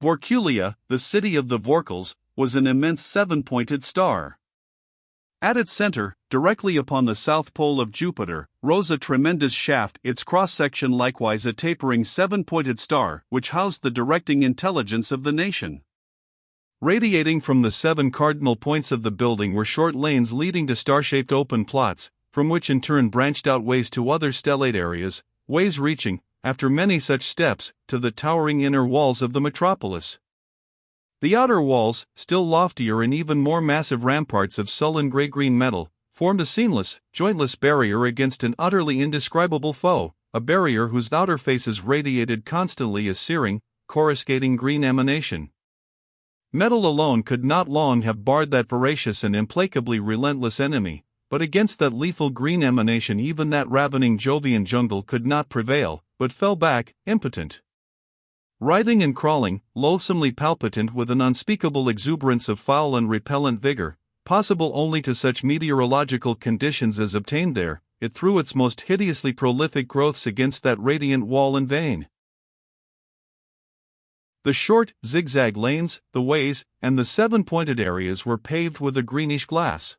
Vorkulia, the city of the Vorkels, was an immense seven-pointed star. At its center, directly upon the south pole of Jupiter, rose a tremendous shaft, its cross-section likewise a tapering seven-pointed star, which housed the directing intelligence of the nation. Radiating from the 7 cardinal points of the building were short lanes leading to star-shaped open plots, from which in turn branched out ways to other stellate areas, ways reaching, after many such steps, to the towering inner walls of the metropolis. The outer walls, still loftier and even more massive ramparts of sullen gray-green metal, formed a seamless, jointless barrier against an utterly indescribable foe, a barrier whose outer faces radiated constantly a searing, coruscating green emanation. Metal alone could not long have barred that voracious and implacably relentless enemy, but against that lethal green emanation even that ravening Jovian jungle could not prevail, but fell back, impotent. Writhing and crawling, loathsomely palpitant with an unspeakable exuberance of foul and repellent vigor, possible only to such meteorological conditions as obtained there, it threw its most hideously prolific growths against that radiant wall in vain. The short, zigzag lanes, the ways, and the seven-pointed areas were paved with a greenish glass.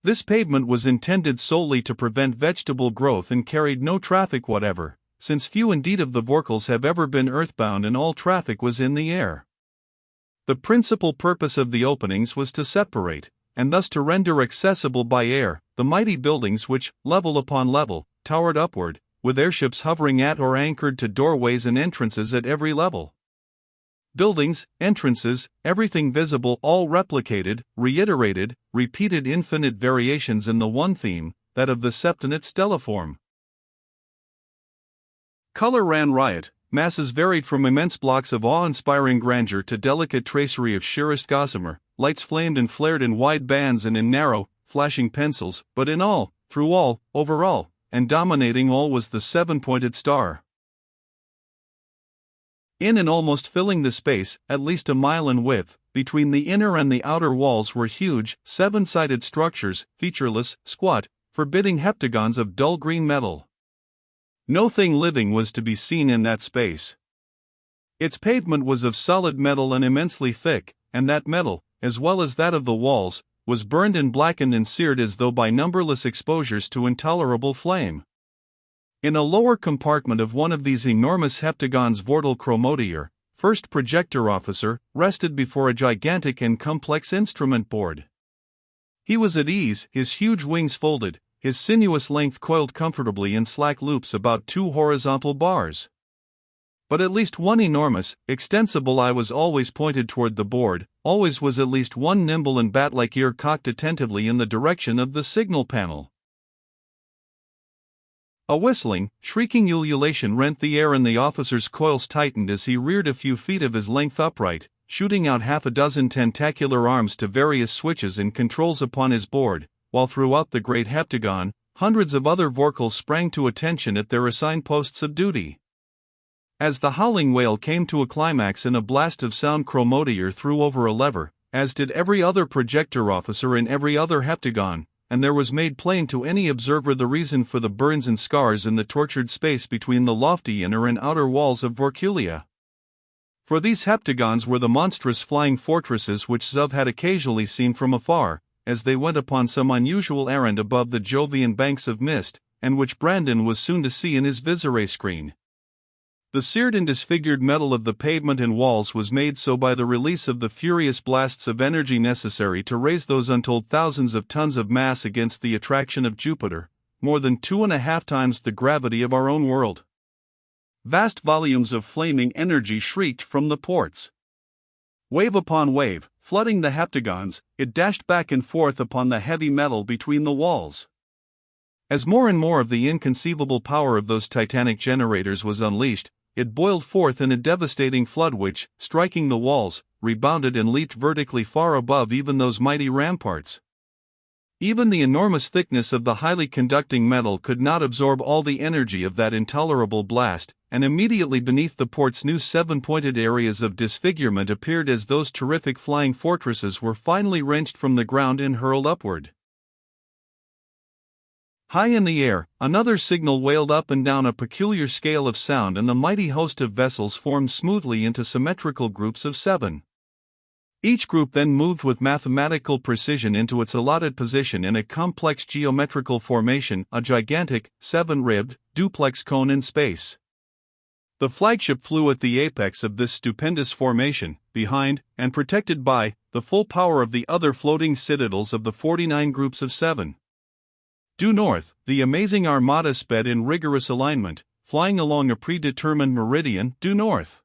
This pavement was intended solely to prevent vegetable growth and carried no traffic whatever, since few indeed of the Vorkels have ever been earthbound and all traffic was in the air. The principal purpose of the openings was to separate, and thus to render accessible by air, the mighty buildings which, level upon level, towered upward, with airships hovering at or anchored to doorways and entrances at every level. Buildings, entrances, everything visible, all replicated, reiterated, repeated infinite variations in the one theme, that of the septenate stelliform. Color ran riot, masses varied from immense blocks of awe-inspiring grandeur to delicate tracery of sheerest gossamer, lights flamed and flared in wide bands and in narrow, flashing pencils, but in all, through all, over all, and dominating all was the seven-pointed star. In and almost filling the space, at least a mile in width, between the inner and the outer walls were huge, seven-sided structures, featureless, squat, forbidding heptagons of dull green metal. No thing living was to be seen in that space. Its pavement was of solid metal and immensely thick, and that metal, as well as that of the walls, was burned and blackened and seared as though by numberless exposures to intolerable flame. In a lower compartment of one of these enormous heptagons Vortal Chromotier, first projector officer, rested before a gigantic and complex instrument board. He was at ease, his huge wings folded, his sinuous length coiled comfortably in slack loops about 2 horizontal bars. But at least one enormous, extensible eye was always pointed toward the board, always was at least one nimble and bat-like ear cocked attentively in the direction of the signal panel. A whistling, shrieking ululation rent the air and the officer's coils tightened as he reared a few feet of his length upright, shooting out half a dozen tentacular arms to various switches and controls upon his board, while throughout the great heptagon, hundreds of other Vorkels sprang to attention at their assigned posts of duty. As the howling wail came to a climax in a blast of sound, Chromotier threw over a lever, as did every other projector officer in every other heptagon, and there was made plain to any observer the reason for the burns and scars in the tortured space between the lofty inner and outer walls of Vorkulia. For these heptagons were the monstrous flying fortresses which Zov had occasionally seen from afar, as they went upon some unusual errand above the Jovian banks of mist, and which Brandon was soon to see in his visiray screen. The seared and disfigured metal of the pavement and walls was made so by the release of the furious blasts of energy necessary to raise those untold thousands of tons of mass against the attraction of Jupiter, more than 2.5 times the gravity of our own world. Vast volumes of flaming energy shrieked from the ports. Wave upon wave, flooding the heptagons, it dashed back and forth upon the heavy metal between the walls. As more and more of the inconceivable power of those titanic generators was unleashed, it boiled forth in a devastating flood which, striking the walls, rebounded and leaped vertically far above even those mighty ramparts. Even the enormous thickness of the highly conducting metal could not absorb all the energy of that intolerable blast, and immediately beneath the port's new seven-pointed areas of disfigurement appeared as those terrific flying fortresses were finally wrenched from the ground and hurled upward. High in the air, another signal wailed up and down a peculiar scale of sound, and the mighty host of vessels formed smoothly into symmetrical groups of 7. Each group then moved with mathematical precision into its allotted position in a complex geometrical formation, a gigantic, 7-ribbed, duplex cone in space. The flagship flew at the apex of this stupendous formation, behind, and protected by, the full power of the other floating citadels of the 49 groups of 7. Due north, the amazing armada sped in rigorous alignment, flying along a predetermined meridian due north.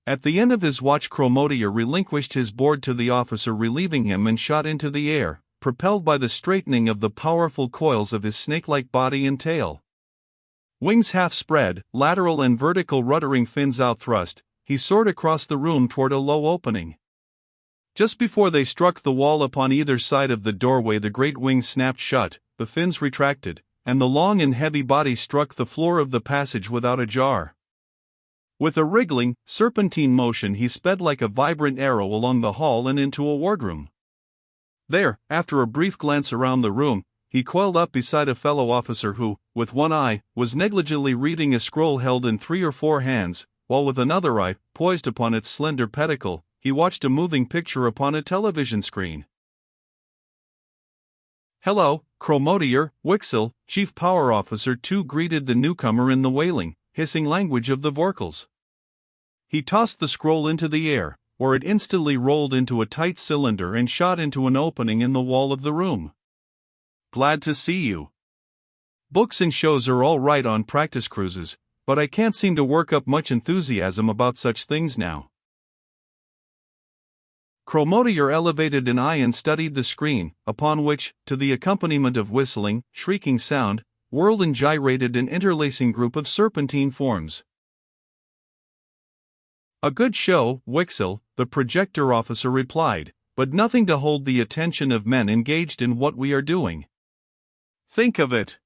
At the end of his watch, Chromodier relinquished his board to the officer relieving him and shot into the air, propelled by the straightening of the powerful coils of his snake-like body and tail. Wings half spread, lateral and vertical ruddering fins outthrust, he soared across the room toward a low opening. Just before they struck the wall upon either side of the doorway, the great wings snapped shut, the fins retracted, and the long and heavy body struck the floor of the passage without a jar. With a wriggling, serpentine motion, he sped like a vibrant arrow along the hall and into a wardroom. There, after a brief glance around the room, he coiled up beside a fellow officer who, with one eye, was negligently reading a scroll held in 3 or 4 hands, while with another eye, poised upon its slender pedicle, he watched a moving picture upon a television screen. "Hello, Chromodier, Wixel," Chief Power Officer 2 greeted the newcomer in the wailing, hissing language of the Vorkals. He tossed the scroll into the air, where it instantly rolled into a tight cylinder and shot into an opening in the wall of the room. "Glad to see you. Books and shows are all right on practice cruises, but I can't seem to work up much enthusiasm about such things now." Chromodier elevated an eye and studied the screen, upon which, to the accompaniment of whistling, shrieking sound, whirled and gyrated an interlacing group of serpentine forms. "A good show, Wixel," the projector officer replied, "but nothing to hold the attention of men engaged in what we are doing. Think of it!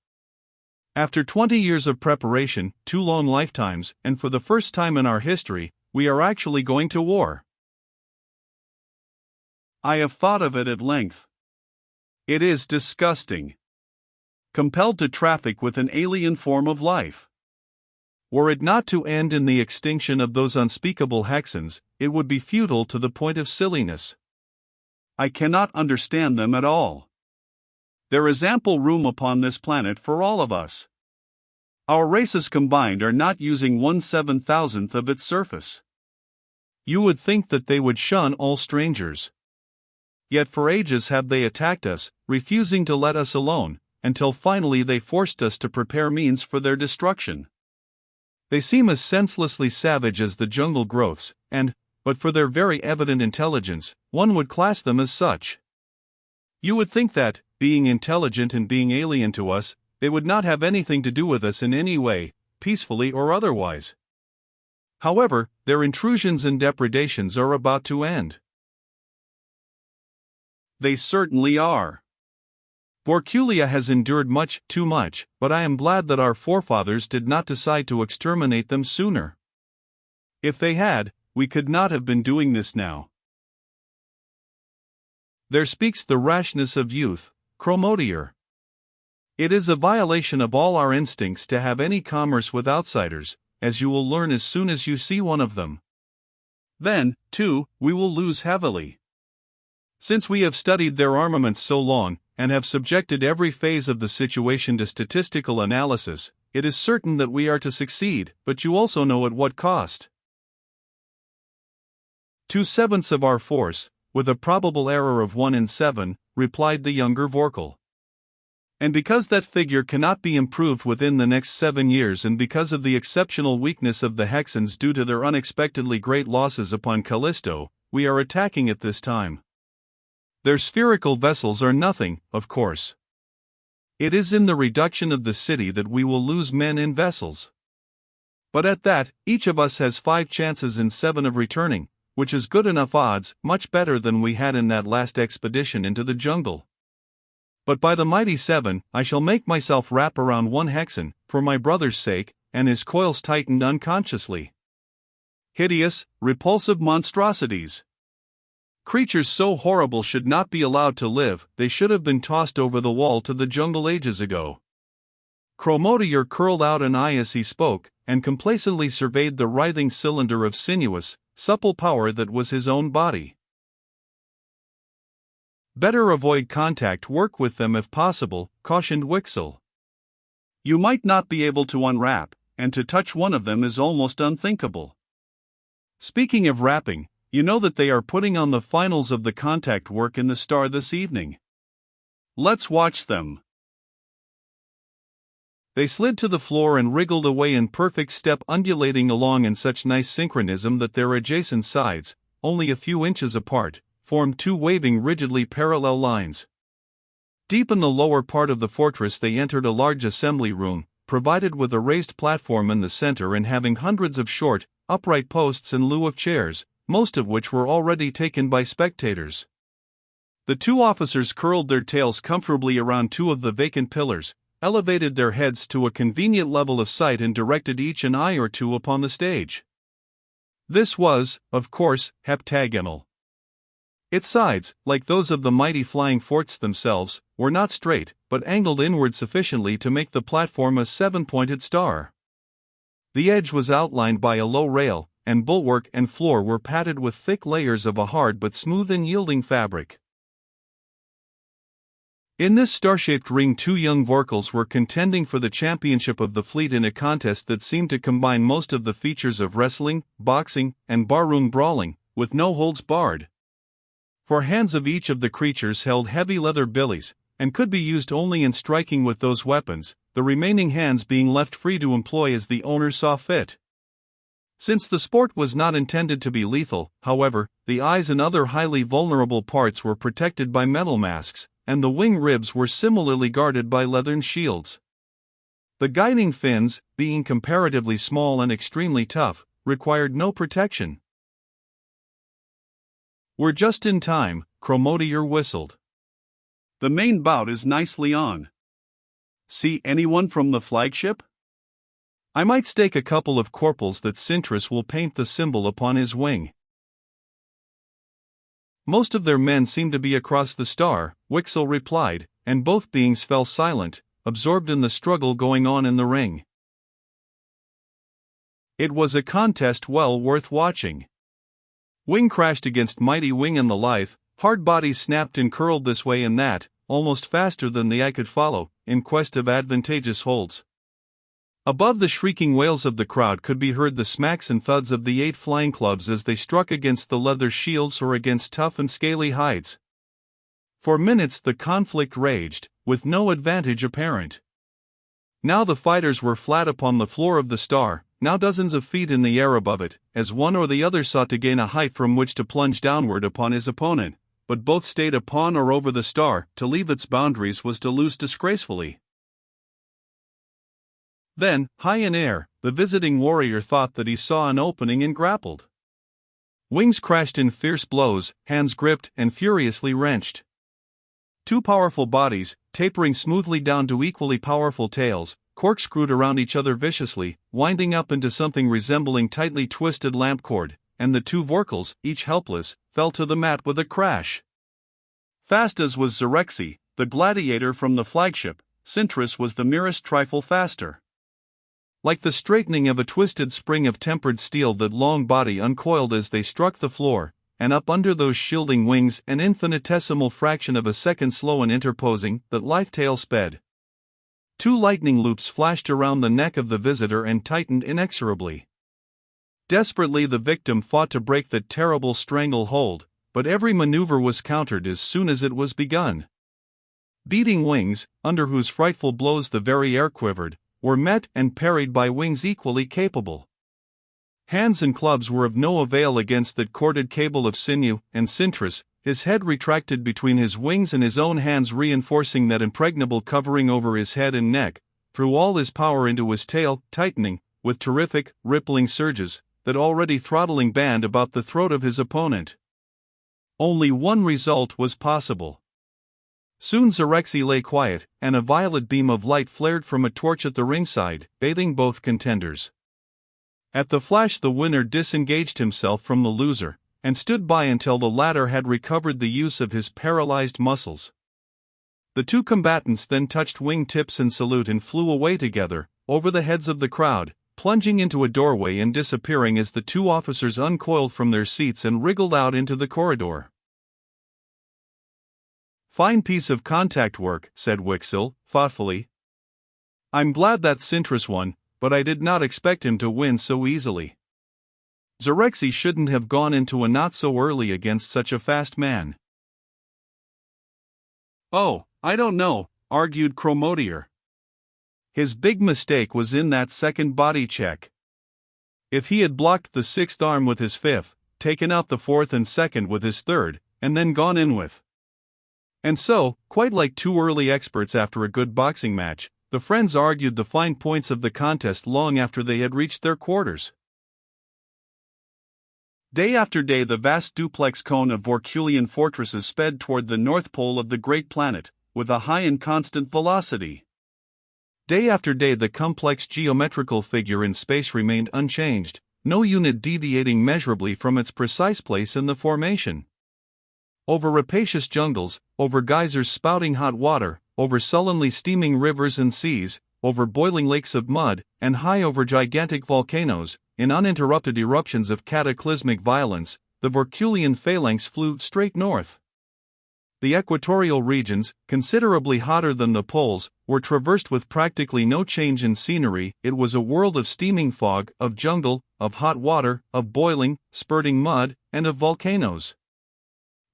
After 20 years of preparation, 2 long lifetimes, and for the first time in our history, we are actually going to war. I have thought of it at length. It is disgusting. Compelled to traffic with an alien form of life. Were it not to end in the extinction of those unspeakable hexens, it would be futile to the point of silliness. I cannot understand them at all. There is ample room upon this planet for all of us. Our races combined are not using 1/7,000th of its surface. You would think that they would shun all strangers. Yet for ages have they attacked us, refusing to let us alone, until finally they forced us to prepare means for their destruction. They seem as senselessly savage as the jungle growths, and, but for their very evident intelligence, one would class them as such. You would think that, being intelligent and being alien to us, they would not have anything to do with us in any way, peacefully or otherwise. However, their intrusions and depredations are about to end. They certainly are. Vorkulia has endured much, too much, but I am glad that our forefathers did not decide to exterminate them sooner. If they had, we could not have been doing this now. There speaks the rashness of youth, Chromodier. It is a violation of all our instincts to have any commerce with outsiders, as you will learn as soon as you see one of them. Then, too, we will lose heavily. Since we have studied their armaments so long, and have subjected every phase of the situation to statistical analysis, it is certain that we are to succeed, but you also know at what cost. 2/7 of our force, with a probable error of 1 in 7, replied the younger Vorkal. And because that figure cannot be improved within the next 7 years, and because of the exceptional weakness of the Hexans due to their unexpectedly great losses upon Callisto, we are attacking at this time. Their spherical vessels are nothing, of course. It is in the reduction of the city that we will lose men in vessels. But at that, each of us has 5 chances in 7 of returning, which is good enough odds, much better than we had in that last expedition into the jungle. But by the mighty 7, I shall make myself wrap around one Hexan, for my brother's sake, and his coils tightened unconsciously. Hideous, repulsive monstrosities. Creatures so horrible should not be allowed to live, they should have been tossed over the wall to the jungle ages ago. Chromodior curled out an eye as he spoke, and complacently surveyed the writhing cylinder of sinuous, supple power that was his own body. Better avoid contact, work with them if possible, cautioned Wixel. You might not be able to unwrap, and to touch one of them is almost unthinkable. Speaking of wrapping, you know that they are putting on the finals of the contact work in the Star this evening. Let's watch them. They slid to the floor and wriggled away in perfect step, undulating along in such nice synchronism that their adjacent sides, only a few inches apart, formed two waving rigidly parallel lines. Deep in the lower part of the fortress they entered a large assembly room, provided with a raised platform in the center and having hundreds of short, upright posts in lieu of chairs, most of which were already taken by spectators. The two officers curled their tails comfortably around two of the vacant pillars, elevated their heads to a convenient level of sight and directed each an eye or two upon the stage. This was, of course, heptagonal. Its sides, like those of the mighty flying forts themselves, were not straight, but angled inward sufficiently to make the platform a seven-pointed star. The edge was outlined by a low rail, and bulwark and floor were padded with thick layers of a hard but smooth and yielding fabric. In this star-shaped ring, two young Vorkels were contending for the championship of the fleet in a contest that seemed to combine most of the features of wrestling, boxing, and barroom brawling, with no holds barred. For hands of each of the creatures held heavy leather billies, and could be used only in striking with those weapons, the remaining hands being left free to employ as the owner saw fit. Since the sport was not intended to be lethal, however, the eyes and other highly vulnerable parts were protected by metal masks, and the wing ribs were similarly guarded by leathern shields. The guiding fins, being comparatively small and extremely tough, required no protection. "We're just in time," Chromodior whistled. "The main bout is nicely on. See anyone from the flagship? I might stake a couple of corpels that Sintrus will paint the symbol upon his wing." "Most of their men seem to be across the star," Wixel replied, and both beings fell silent, absorbed in the struggle going on in the ring. It was a contest well worth watching. Wing crashed against mighty wing and the lithe, hard bodies snapped and curled this way and that, almost faster than the eye could follow, in quest of advantageous holds. Above the shrieking wails of the crowd could be heard the smacks and thuds of the 8 flying clubs as they struck against the leather shields or against tough and scaly hides. For minutes the conflict raged, with no advantage apparent. Now the fighters were flat upon the floor of the star, now dozens of feet in the air above it, as one or the other sought to gain a height from which to plunge downward upon his opponent, but both stayed upon or over the star. To leave its boundaries was to lose disgracefully. Then, high in air, the visiting warrior thought that he saw an opening and grappled. Wings crashed in fierce blows, hands gripped and furiously wrenched. Two powerful bodies, tapering smoothly down to equally powerful tails, corkscrewed around each other viciously, winding up into something resembling tightly twisted lamp cord, and the two Vorkels, each helpless, fell to the mat with a crash. Fast as was Xerexi, the gladiator from the flagship, Sintrus was the merest trifle faster. Like the straightening of a twisted spring of tempered steel, that long body uncoiled as they struck the floor, and up under those shielding wings an infinitesimal fraction of a second slow and interposing, that lithe tail sped. Two lightning loops flashed around the neck of the visitor and tightened inexorably. Desperately the victim fought to break that terrible strangle hold, but every maneuver was countered as soon as it was begun. Beating wings, under whose frightful blows the very air quivered, were met and parried by wings equally capable. Hands and clubs were of no avail against that corded cable of sinew, and Sintrus, his head retracted between his wings and his own hands reinforcing that impregnable covering over his head and neck, threw all his power into his tail, tightening, with terrific, rippling surges, that already throttling band about the throat of his opponent. Only one result was possible. Soon Xerexi lay quiet, and a violet beam of light flared from a torch at the ringside, bathing both contenders. At the flash the winner disengaged himself from the loser, and stood by until the latter had recovered the use of his paralyzed muscles. The two combatants then touched wingtips in salute and flew away together, over the heads of the crowd, plunging into a doorway and disappearing as the two officers uncoiled from their seats and wriggled out into the corridor. "Fine piece of contact work," said Wixell, thoughtfully. "I'm glad that Sintrus won, but I did not expect him to win so easily. Zarexi shouldn't have gone into a knot so early against such a fast man." "Oh, I don't know," argued Chromodier. "His big mistake was in that second body check. If he had blocked the sixth arm with his fifth, taken out the fourth and second with his third, and then gone in with..." And so, quite like two early experts after a good boxing match, the friends argued the fine points of the contest long after they had reached their quarters. Day after day the vast duplex cone of Vorculean fortresses sped toward the north pole of the great planet, with a high and constant velocity. Day after day the complex geometrical figure in space remained unchanged, no unit deviating measurably from its precise place in the formation. Over rapacious jungles, over geysers spouting hot water, over sullenly steaming rivers and seas, over boiling lakes of mud, and high over gigantic volcanoes, in uninterrupted eruptions of cataclysmic violence, the Vorculean phalanx flew straight north. The equatorial regions, considerably hotter than the poles, were traversed with practically no change in scenery. It was a world of steaming fog, of jungle, of hot water, of boiling, spurting mud, and of volcanoes.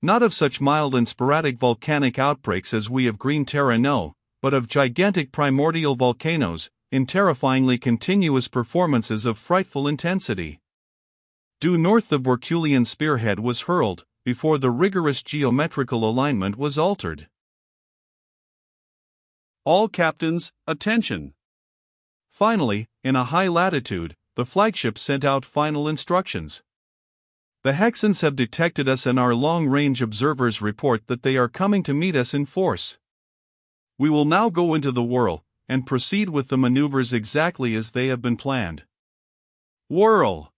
Not of such mild and sporadic volcanic outbreaks as we of green Terra know, but of gigantic primordial volcanoes, in terrifyingly continuous performances of frightful intensity. Due north the Vorculean spearhead was hurled, before the rigorous geometrical alignment was altered. "All captains, attention!" Finally, in a high latitude, the flagship sent out final instructions. "The Hexans have detected us and our long-range observers report that they are coming to meet us in force. We will now go into the whirl, and proceed with the maneuvers exactly as they have been planned." Whirl!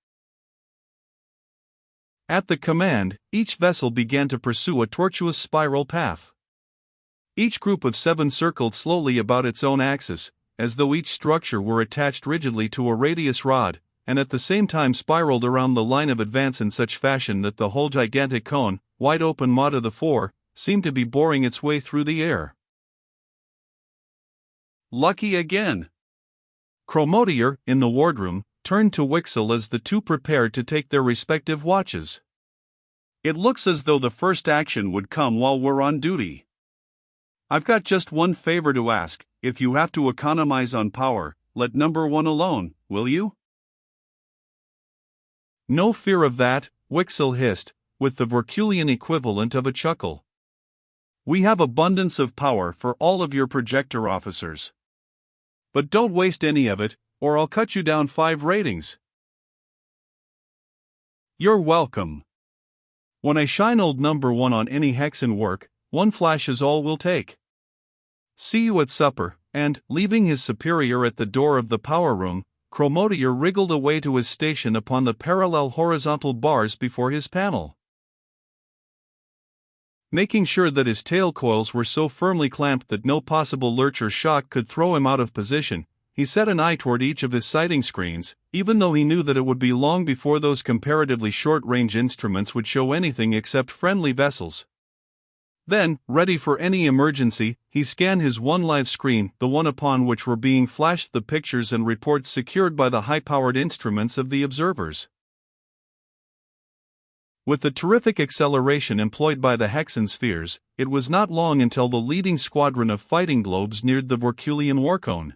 At the command, each vessel began to pursue a tortuous spiral path. Each group of 7 circled slowly about its own axis, as though each structure were attached rigidly to a radius rod, and at the same time spiraled around the line of advance in such fashion that the whole gigantic cone, wide open maw to the fore, seemed to be boring its way through the air. "Lucky again." Chromodier, in the wardroom, turned to Wixell as the two prepared to take their respective watches. "It looks as though the first action would come while we're on duty. I've got just one favor to ask. If you have to economize on power, let number 1 alone, will you?" "No fear of that," Wixell hissed, with the Vorculean equivalent of a chuckle. "We have abundance of power for all of your projector officers. But don't waste any of it, or I'll cut you down 5 ratings." "You're welcome. When I shine old number 1 on any Hexan work, 1 flash is all we'll take. See you at supper," and, leaving his superior at the door of the power room, Chromodier wriggled away to his station upon the parallel horizontal bars before his panel. Making sure that his tail coils were so firmly clamped that no possible lurch or shock could throw him out of position, he set an eye toward each of his sighting screens, even though he knew that it would be long before those comparatively short-range instruments would show anything except friendly vessels. Then, ready for any emergency, he scanned his one live screen, the one upon which were being flashed the pictures and reports secured by the high-powered instruments of the observers. With the terrific acceleration employed by the Hexan spheres, it was not long until the leading squadron of fighting globes neared the Vorculean warcone.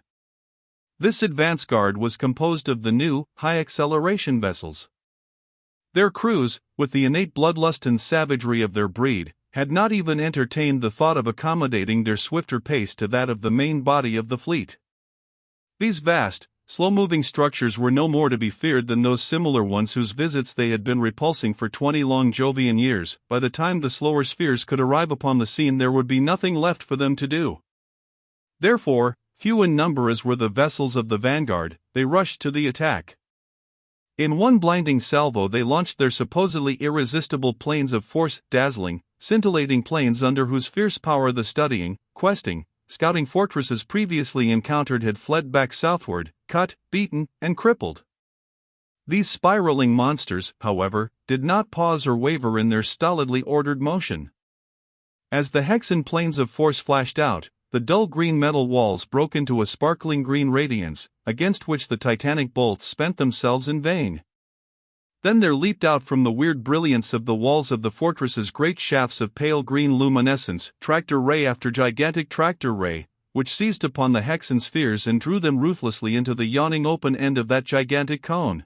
This advance guard was composed of the new, high-acceleration vessels. Their crews, with the innate bloodlust and savagery of their breed, had not even entertained the thought of accommodating their swifter pace to that of the main body of the fleet. These vast, slow-moving structures were no more to be feared than those similar ones whose visits they had been repulsing for 20 long Jovian years. By the time the slower spheres could arrive upon the scene, there would be nothing left for them to do. Therefore, few in number as were the vessels of the vanguard, they rushed to the attack. In one blinding salvo they launched their supposedly irresistible planes of force, dazzling, scintillating planes under whose fierce power the studying, questing, scouting fortresses previously encountered had fled back southward, cut, beaten, and crippled. These spiraling monsters, however, did not pause or waver in their stolidly ordered motion. As the hexen planes of force flashed out, the dull green metal walls broke into a sparkling green radiance, against which the titanic bolts spent themselves in vain. Then there leaped out from the weird brilliance of the walls of the fortresses great shafts of pale green luminescence, tractor ray after gigantic tractor ray, which seized upon the hexen spheres and drew them ruthlessly into the yawning open end of that gigantic cone.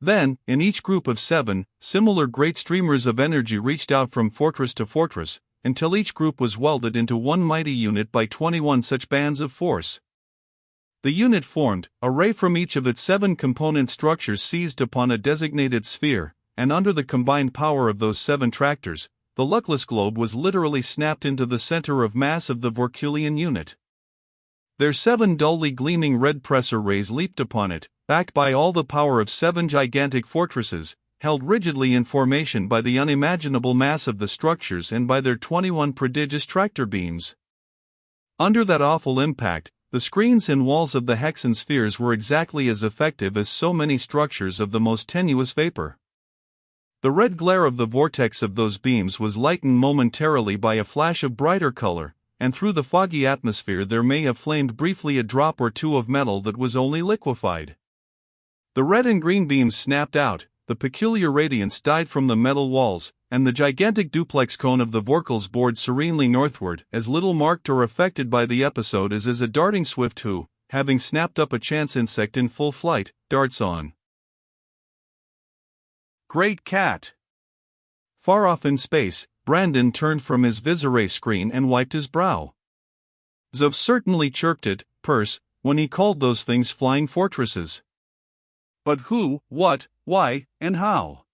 Then, in each group of 7, similar great streamers of energy reached out from fortress to fortress, until each group was welded into one mighty unit by 21 such bands of force. The unit formed, a ray from each of its 7 component structures seized upon a designated sphere, and under the combined power of those 7 tractors, the luckless globe was literally snapped into the center of mass of the Vorkulian unit. Their 7 dully gleaming red pressor rays leaped upon it, backed by all the power of 7 gigantic fortresses, held rigidly in formation by the unimaginable mass of the structures and by their 21 prodigious tractor beams. Under that awful impact, the screens and walls of the hexen spheres were exactly as effective as so many structures of the most tenuous vapor. The red glare of the vortex of those beams was lightened momentarily by a flash of brighter color, and through the foggy atmosphere there may have flamed briefly a drop or two of metal that was only liquefied. The red and green beams snapped out, the peculiar radiance died from the metal walls, and the gigantic duplex cone of the Vorkels bored serenely northward, as little marked or affected by the episode as is a darting swift who, having snapped up a chance insect in full flight, darts on. Great cat! Far off in space, Brandon turned from his Visiray screen and wiped his brow. Zov certainly chirped it, Perse, when he called those things flying fortresses. But who, what, why, and how?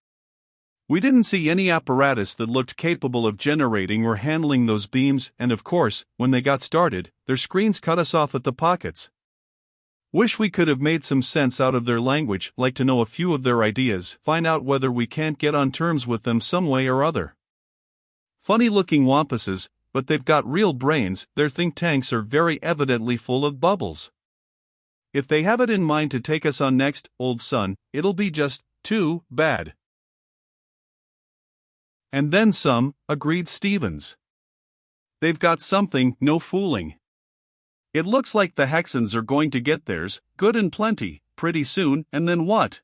We didn't see any apparatus that looked capable of generating or handling those beams, and of course, when they got started, their screens cut us off at the pockets. Wish we could have made some sense out of their language, like to know a few of their ideas, find out whether we can't get on terms with them some way or other. Funny-looking wampuses, but they've got real brains, their think tanks are very evidently full of bubbles. If they have it in mind to take us on next, old son, it'll be just too bad. And then some, agreed Stevens. They've got something, no fooling. It looks like the Hexans are going to get theirs, good and plenty, pretty soon, and then what?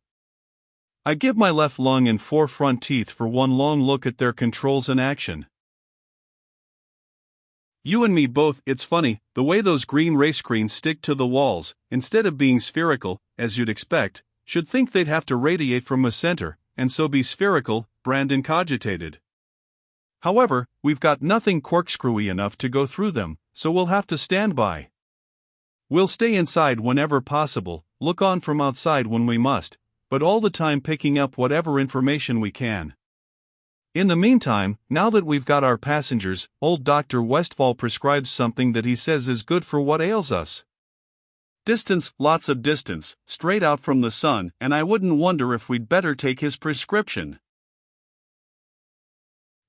I give my left lung and 4 front teeth for one long look at their controls in action. You and me both. It's funny, the way those green ray screens stick to the walls, instead of being spherical, as you'd expect, should think they'd have to radiate from a center, and so be spherical, Brandon cogitated. However, we've got nothing corkscrewy enough to go through them, so we'll have to stand by. We'll stay inside whenever possible, look on from outside when we must, but all the time picking up whatever information we can. In the meantime, now that we've got our passengers, old Dr. Westfall prescribes something that he says is good for what ails us. Distance, lots of distance, straight out from the sun, and I wouldn't wonder if we'd better take his prescription.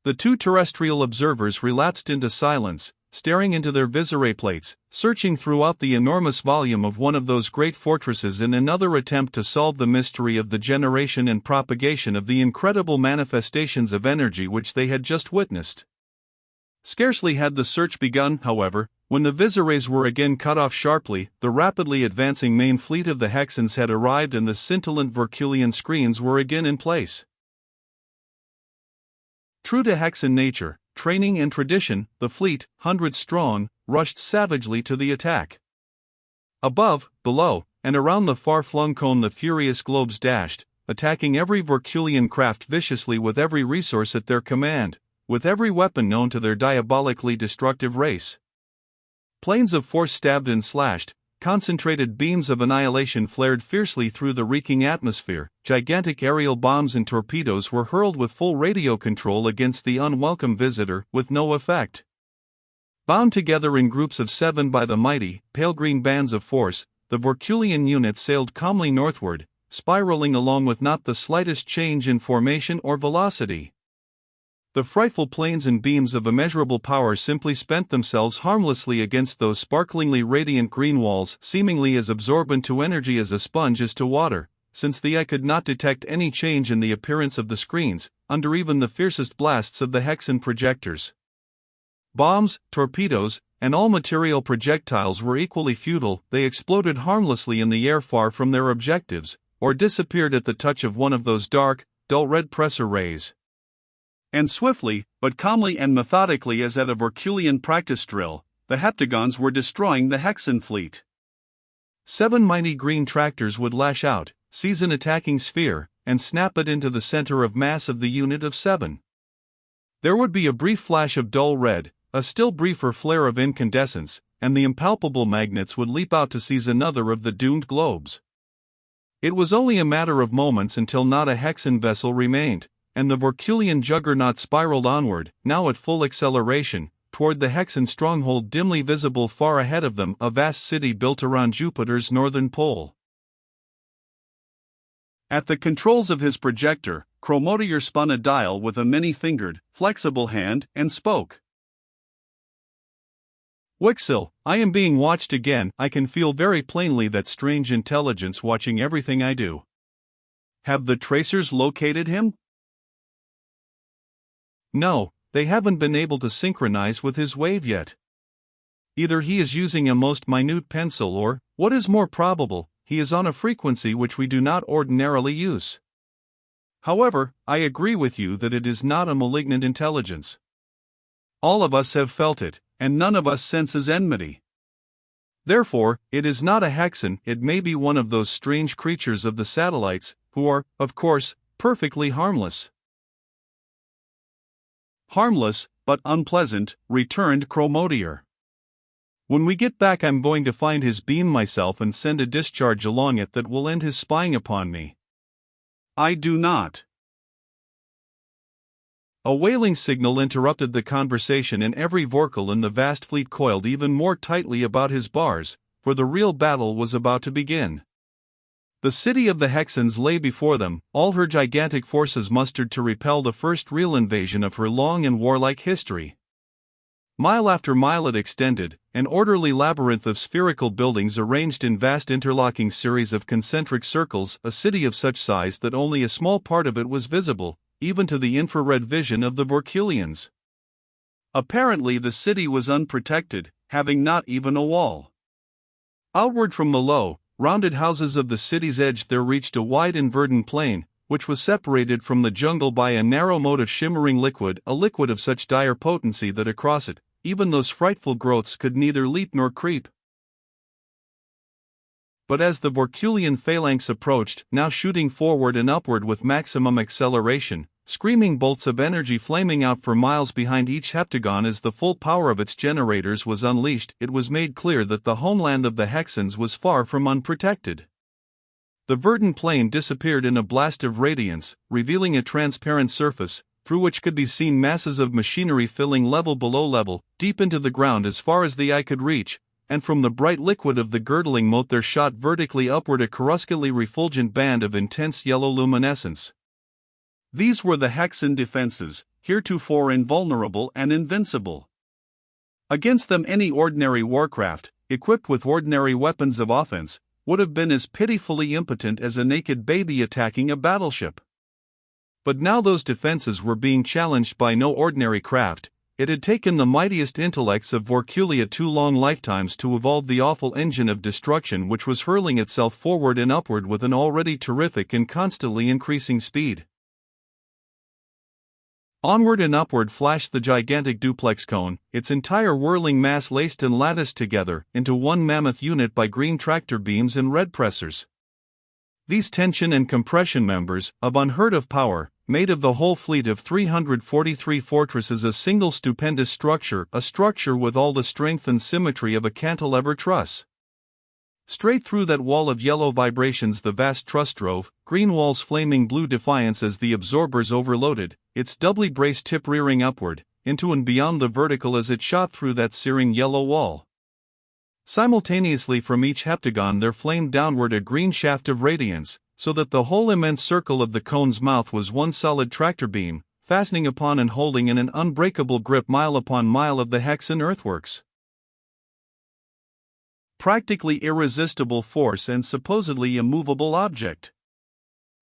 The 2 terrestrial observers relapsed into silence, staring into their Visiray plates, searching throughout the enormous volume of one of those great fortresses in another attempt to solve the mystery of the generation and propagation of the incredible manifestations of energy which they had just witnessed. Scarcely had the search begun, however, when the Visirays were again cut off sharply. The rapidly advancing main fleet of the Hexans had arrived and the scintillant Vorkulian screens were again in place. True to Hexan nature, training and tradition, the fleet, hundreds strong, rushed savagely to the attack. Above, below, and around the far-flung cone the furious globes dashed, attacking every Vorkulian craft viciously with every resource at their command, with every weapon known to their diabolically destructive race. Planes of force stabbed and slashed, concentrated beams of annihilation flared fiercely through the reeking atmosphere, gigantic aerial bombs and torpedoes were hurled with full radio control against the unwelcome visitor, with no effect. Bound together in groups of 7 by the mighty, pale green bands of force, the Vorkulian unit sailed calmly northward, spiraling along with not the slightest change in formation or velocity. The frightful planes and beams of immeasurable power simply spent themselves harmlessly against those sparklingly radiant green walls, seemingly as absorbent to energy as a sponge is to water, since the eye could not detect any change in the appearance of the screens, under even the fiercest blasts of the Hexan projectors. Bombs, torpedoes, and all material projectiles were equally futile. They exploded harmlessly in the air far from their objectives, or disappeared at the touch of one of those dark, dull red pressor rays. And swiftly, but calmly and methodically as at a Vorkulian practice drill, the heptagons were destroying the Hexan fleet. 7 mighty green tractors would lash out, seize an attacking sphere, and snap it into the center of mass of the unit of 7. There would be a brief flash of dull red, a still briefer flare of incandescence, and the impalpable magnets would leap out to seize another of the doomed globes. It was only a matter of moments until not a Hexan vessel remained, and the Vorkulian juggernaut spiraled onward, now at full acceleration, toward the Hexan stronghold dimly visible far ahead of them, a vast city built around Jupiter's northern pole. At the controls of his projector, Chromotier spun a dial with a many-fingered, flexible hand and spoke. "Wixel, I am being watched again. I can feel very plainly that strange intelligence watching everything I do. Have the tracers located him?" "No, they haven't been able to synchronize with his wave yet. Either he is using a most minute pencil or, what is more probable, he is on a frequency which we do not ordinarily use. However, I agree with you that it is not a malignant intelligence. All of us have felt it, and none of us senses enmity. Therefore, it is not a Hexan. It may be one of those strange creatures of the satellites, who are, of course, perfectly harmless." "Harmless, but unpleasant," returned Chromotier. "When we get back I'm going to find his beam myself and send a discharge along it that will end his spying upon me." "I do not." A wailing signal interrupted the conversation, and every Vorkul in the vast fleet coiled even more tightly about his bars, for the real battle was about to begin. The city of the Hexans lay before them, all her gigantic forces mustered to repel the first real invasion of her long and warlike history. Mile after mile it extended, an orderly labyrinth of spherical buildings arranged in vast interlocking series of concentric circles, a city of such size that only a small part of it was visible, even to the infrared vision of the Vorkulians. Apparently the city was unprotected, having not even a wall. Outward from the low, rounded houses of the city's edge there reached a wide and verdant plain, which was separated from the jungle by a narrow moat of shimmering liquid, a liquid of such dire potency that across it, even those frightful growths could neither leap nor creep. But as the Vorkulian phalanx approached, now shooting forward and upward with maximum acceleration, screaming bolts of energy flaming out for miles behind each heptagon as the full power of its generators was unleashed, it was made clear that the homeland of the Hexans was far from unprotected. The verdant plain disappeared in a blast of radiance, revealing a transparent surface, through which could be seen masses of machinery filling level below level, deep into the ground as far as the eye could reach, and from the bright liquid of the girdling moat there shot vertically upward a coruscantly refulgent band of intense yellow luminescence. These were the Hexan defenses, heretofore invulnerable and invincible. Against them any ordinary warcraft, equipped with ordinary weapons of offense, would have been as pitifully impotent as a naked baby attacking a battleship. But now those defenses were being challenged by no ordinary craft. It had taken the mightiest intellects of Vorkulia 2 long lifetimes to evolve the awful engine of destruction which was hurling itself forward and upward with an already terrific and constantly increasing speed. Onward and upward flashed the gigantic duplex cone, its entire whirling mass laced and latticed together into one mammoth unit by green tractor beams and red pressors. These tension and compression members, of unheard-of power, made of the whole fleet of 343 fortresses a single stupendous structure, a structure with all the strength and symmetry of a cantilever truss. Straight through that wall of yellow vibrations the vast truss drove, green walls flaming blue defiance as the absorbers overloaded, its doubly braced tip rearing upward, into and beyond the vertical as it shot through that searing yellow wall. Simultaneously from each heptagon there flamed downward a green shaft of radiance, so that the whole immense circle of the cone's mouth was one solid tractor beam, fastening upon and holding in an unbreakable grip mile upon mile of the hexan earthworks. Practically irresistible force and supposedly immovable object.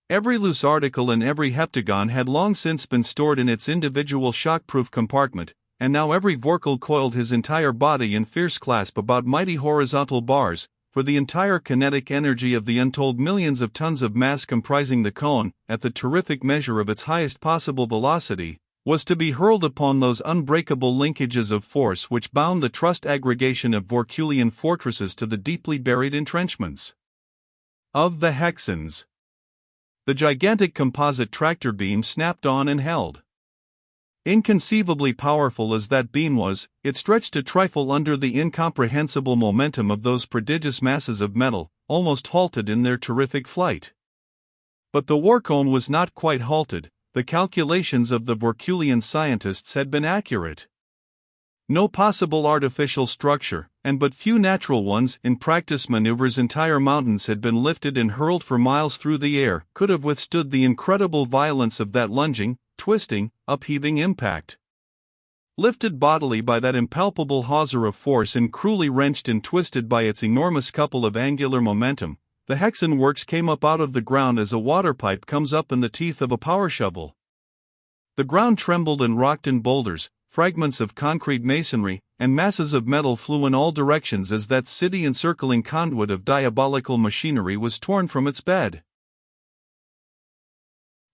Every loose article in every heptagon had long since been stored in its individual shock-proof compartment, and now every vorkle coiled his entire body in fierce clasp about mighty horizontal bars, for the entire kinetic energy of the untold millions of tons of mass comprising the cone, at the terrific measure of its highest possible velocity, was to be hurled upon those unbreakable linkages of force which bound the trussed aggregation of Vorkulian fortresses to the deeply buried entrenchments of the hexans. The gigantic composite tractor beam snapped on and held. Inconceivably powerful as that beam was, it stretched a trifle under the incomprehensible momentum of those prodigious masses of metal, almost halted in their terrific flight. But the war cone was not quite halted. The calculations of the Vorkulian scientists had been accurate. No possible artificial structure, and but few natural ones, in practice maneuvers entire mountains had been lifted and hurled for miles through the air, could have withstood the incredible violence of that lunging, twisting, upheaving impact. Lifted bodily by that impalpable hawser of force and cruelly wrenched and twisted by its enormous couple of angular momentum, the hexan works came up out of the ground as a water pipe comes up in the teeth of a power shovel. The ground trembled and rocked in boulders, fragments of concrete masonry, and masses of metal flew in all directions as that city-encircling conduit of diabolical machinery was torn from its bed.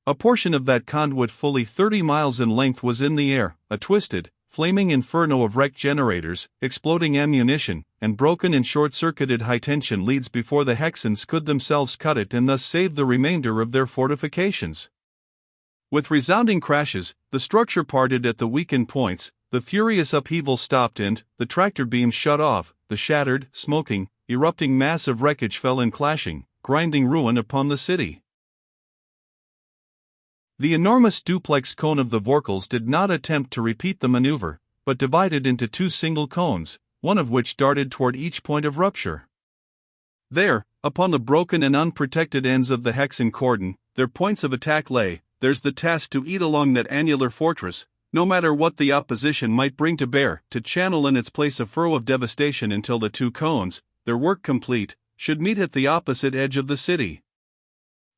A portion of that conduit fully 30 miles in length was in the air, a twisted, flaming inferno of wrecked generators, exploding ammunition, and broken and short-circuited high-tension leads before the hexans could themselves cut it and thus save the remainder of their fortifications. With resounding crashes, the structure parted at the weakened points, the furious upheaval stopped and, the tractor beam shut off, the shattered, smoking, erupting mass of wreckage fell in clashing, grinding ruin upon the city. The enormous duplex cone of the Vorkles did not attempt to repeat the maneuver, but divided into two single cones, one of which darted toward each point of rupture. There, upon the broken and unprotected ends of the hexan cordon, their points of attack lay. There's the task to eat along that annular fortress, no matter what the opposition might bring to bear, to channel in its place a furrow of devastation until the two cones, their work complete, should meet at the opposite edge of the city.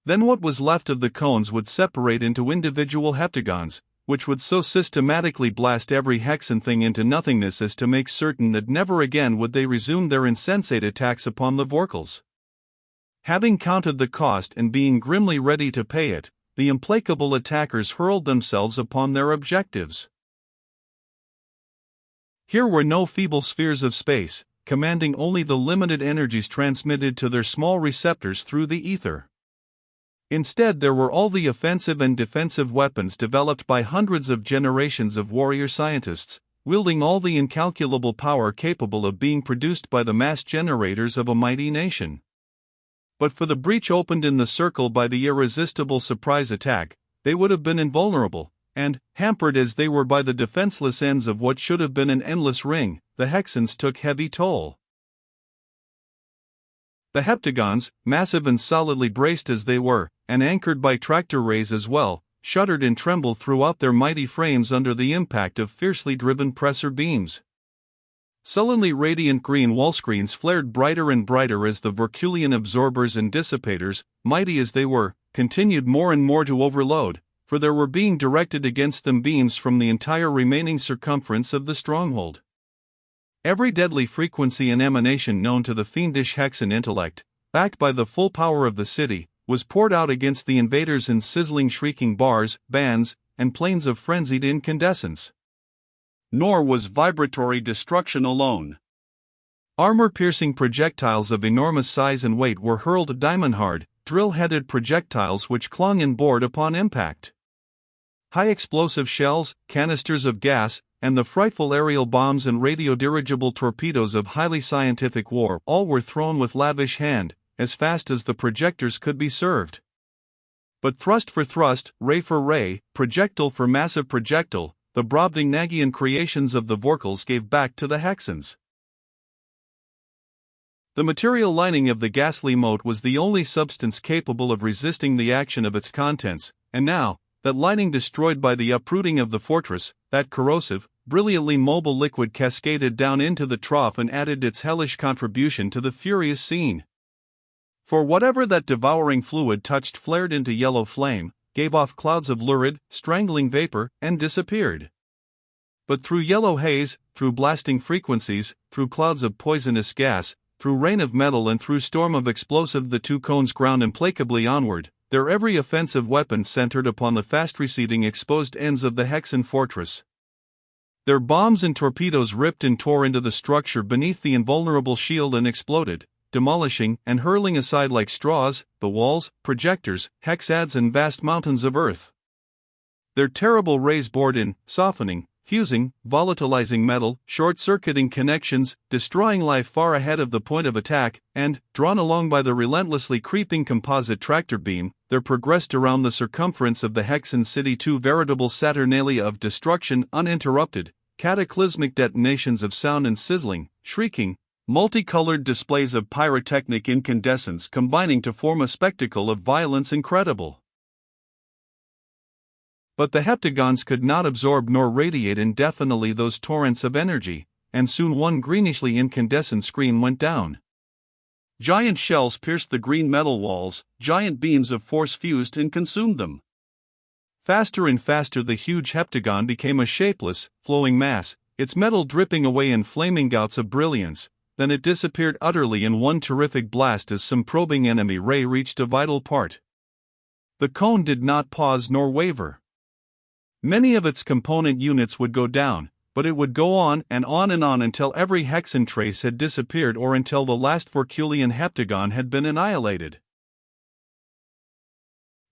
Then what was left of the cones would separate into individual heptagons, which would so systematically blast every hexan thing into nothingness as to make certain that never again would they resume their insensate attacks upon the Vorkles. Having counted the cost and being grimly ready to pay it, the implacable attackers hurled themselves upon their objectives. Here were no feeble spheres of space, commanding only the limited energies transmitted to their small receptors through the ether. Instead, there were all the offensive and defensive weapons developed by hundreds of generations of warrior scientists, wielding all the incalculable power capable of being produced by the mass generators of a mighty nation. But for the breach opened in the circle by the irresistible surprise attack, they would have been invulnerable, and, hampered as they were by the defenseless ends of what should have been an endless ring, the hexans took heavy toll. The heptagons, massive and solidly braced as they were, and anchored by tractor rays as well, shuddered and trembled throughout their mighty frames under the impact of fiercely driven pressor beams. Sullenly radiant green wall screens flared brighter and brighter as the Vorkulian absorbers and dissipators, mighty as they were, continued more and more to overload, for there were being directed against them beams from the entire remaining circumference of the stronghold. Every deadly frequency and emanation known to the fiendish hexan intellect, backed by the full power of the city, was poured out against the invaders in sizzling shrieking bars, bands, and planes of frenzied incandescence. Nor was vibratory destruction alone. Armor-piercing projectiles of enormous size and weight were hurled diamond-hard, drill-headed projectiles which clung and bored upon impact. High-explosive shells, canisters of gas, and the frightful aerial bombs and radio-dirigible torpedoes of highly scientific war all were thrown with lavish hand, as fast as the projectors could be served. But thrust for thrust, ray for ray, projectile for massive projectile, the Brobdingnagian creations of the Vorkles gave back to the hexans. The material lining of the ghastly moat was the only substance capable of resisting the action of its contents, and now, that lining destroyed by the uprooting of the fortress, that corrosive, brilliantly mobile liquid cascaded down into the trough and added its hellish contribution to the furious scene. For whatever that devouring fluid touched flared into yellow flame, gave off clouds of lurid, strangling vapor, and disappeared. But through yellow haze, through blasting frequencies, through clouds of poisonous gas, through rain of metal and through storm of explosive, the two cones ground implacably onward, their every offensive weapon centered upon the fast-receding exposed ends of the Hexan fortress. Their bombs and torpedoes ripped and tore into the structure beneath the invulnerable shield and exploded, demolishing and hurling aside like straws the walls, projectors, hexads and vast mountains of earth. Their terrible rays bored in, softening, fusing, volatilizing metal, short-circuiting connections, destroying life far ahead of the point of attack, and, drawn along by the relentlessly creeping composite tractor beam, there progressed around the circumference of the Hexan city two veritable saturnalia of destruction, uninterrupted, cataclysmic detonations of sound and sizzling, shrieking, multicolored displays of pyrotechnic incandescence combining to form a spectacle of violence incredible. But the heptagons could not absorb nor radiate indefinitely those torrents of energy, and soon one greenishly incandescent screen went down. Giant shells pierced the green metal walls, giant beams of force fused and consumed them. Faster and faster the huge heptagon became a shapeless, flowing mass, its metal dripping away in flaming gouts of brilliance. Then it disappeared utterly in one terrific blast as some probing enemy ray reached a vital part. The cone did not pause nor waver. Many of its component units would go down, but it would go on and on and on until every Hexan trace had disappeared or until the last Vorkulian heptagon had been annihilated.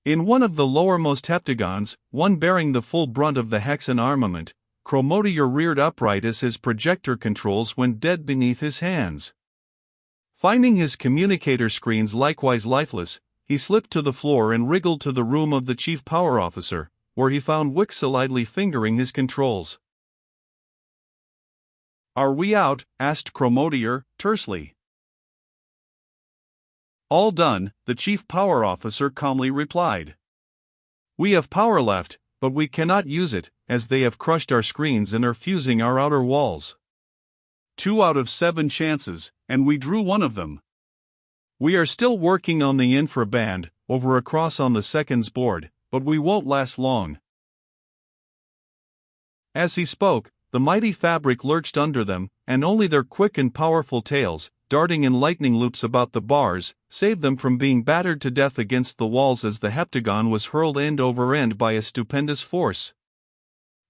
In one of the lowermost heptagons, one bearing the full brunt of the Hexan armament, Chromotier reared upright as his projector controls went dead beneath his hands. Finding his communicator screens likewise lifeless, he slipped to the floor and wriggled to the room of the chief power officer, where he found Wixel idly fingering his controls. "Are we out?" asked Chromotier, tersely. "All done," the chief power officer calmly replied. "We have power left, but we cannot use it, as they have crushed our screens and are fusing our outer walls. 2 out of 7 chances, and we drew one of them. We are still working on the infraband, over across on the seconds board, but we won't last long." As he spoke, the mighty fabric lurched under them, and only their quick and powerful tails, darting in lightning loops about the bars, saved them from being battered to death against the walls as the heptagon was hurled end over end by a stupendous force.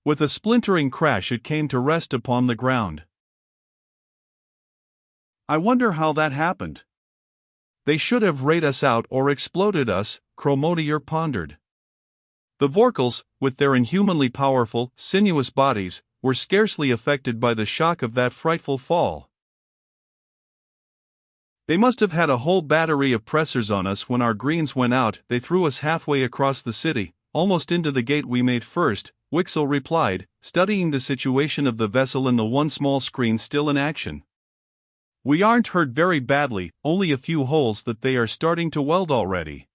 With a splintering crash it came to rest upon the ground. "I wonder how that happened. They should have rayed us out or exploded us," Chromotier pondered. The Vorkels, with their inhumanly powerful, sinuous bodies, were scarcely affected by the shock of that frightful fall. "They must have had a whole battery of pressers on us when our greens went out. They threw us halfway across the city, almost into the gate we made first," Wixel replied, studying the situation of the vessel and the one small screen still in action. "We aren't hurt very badly, only a few holes that they are starting to weld already.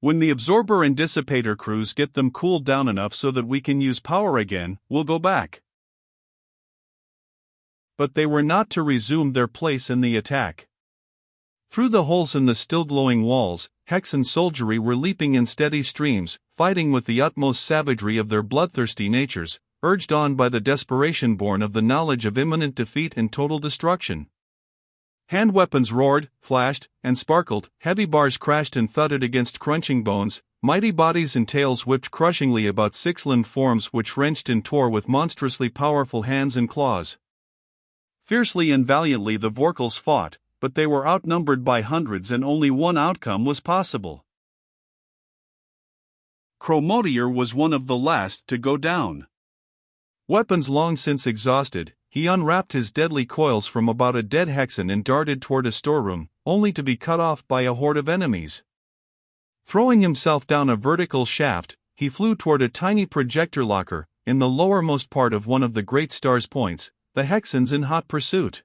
When the absorber and dissipator crews get them cooled down enough so that we can use power again, we'll go back." But they were not to resume their place in the attack. Through the holes in the still glowing walls, Hexan soldiery were leaping in steady streams, fighting with the utmost savagery of their bloodthirsty natures, urged on by the desperation born of the knowledge of imminent defeat and total destruction. Hand weapons roared, flashed, and sparkled, heavy bars crashed and thudded against crunching bones, mighty bodies and tails whipped crushingly about six-limbed forms which wrenched and tore with monstrously powerful hands and claws. Fiercely and valiantly the Vorkels fought, but they were outnumbered by hundreds and only one outcome was possible. Chromotier was one of the last to go down. Weapons long since exhausted, he unwrapped his deadly coils from about a dead Hexan and darted toward a storeroom, only to be cut off by a horde of enemies. Throwing himself down a vertical shaft, he flew toward a tiny projector locker, in the lowermost part of one of the Great Star's points, the Hexans in hot pursuit.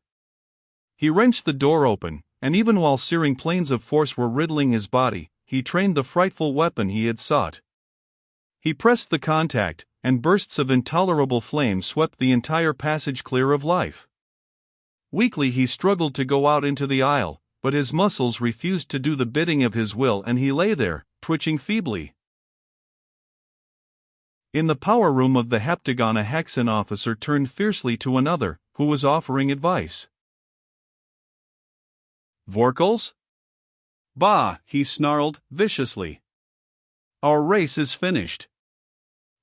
He wrenched the door open, and even while searing planes of force were riddling his body, he trained the frightful weapon he had sought. He pressed the contact, and bursts of intolerable flame swept the entire passage clear of life. Weakly he struggled to go out into the aisle, but his muscles refused to do the bidding of his will, and he lay there, twitching feebly. In the power room of the Heptagon, a Hexan officer turned fiercely to another, who was offering advice. "Vorkels?" "Bah," he snarled, viciously. "Our race is finished.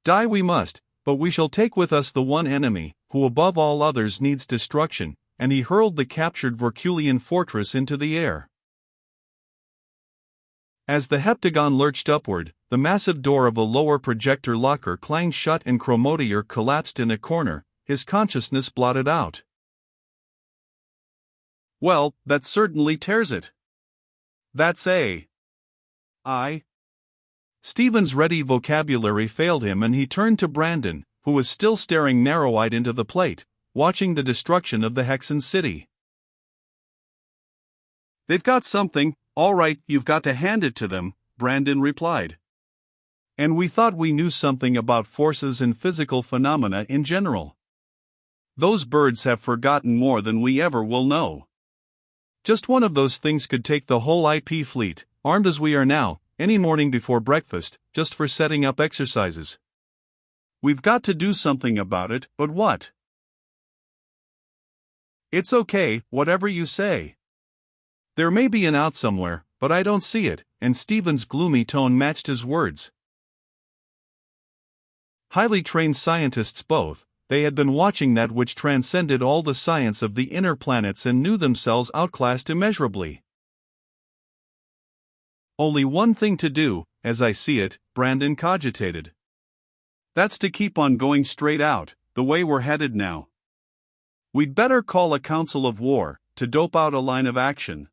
Die we must, but we shall take with us the one enemy, who above all others needs destruction," and he hurled the captured Vorkulian fortress into the air. As the Heptagon lurched upward, the massive door of a lower projector locker clanged shut and Chromotier collapsed in a corner, his consciousness blotted out. "Well, that certainly tears it. That's I." Stephen's ready vocabulary failed him, and he turned to Brandon, who was still staring narrow-eyed into the plate, watching the destruction of the Hexan city. "They've got something, all right, you've got to hand it to them," Brandon replied. "And we thought we knew something about forces and physical phenomena in general. Those birds have forgotten more than we ever will know. Just one of those things could take the whole IP fleet, armed as we are now, any morning before breakfast, just for setting up exercises. We've got to do something about it, but what?" "It's okay, whatever you say. There may be an out somewhere, but I don't see it," and Stephen's gloomy tone matched his words. Highly trained scientists both, they had been watching that which transcended all the science of the inner planets and knew themselves outclassed immeasurably. "Only one thing to do, as I see it," Brandon cogitated. "That's to keep on going straight out, the way we're headed now. We'd better call a council of war, to dope out a line of action."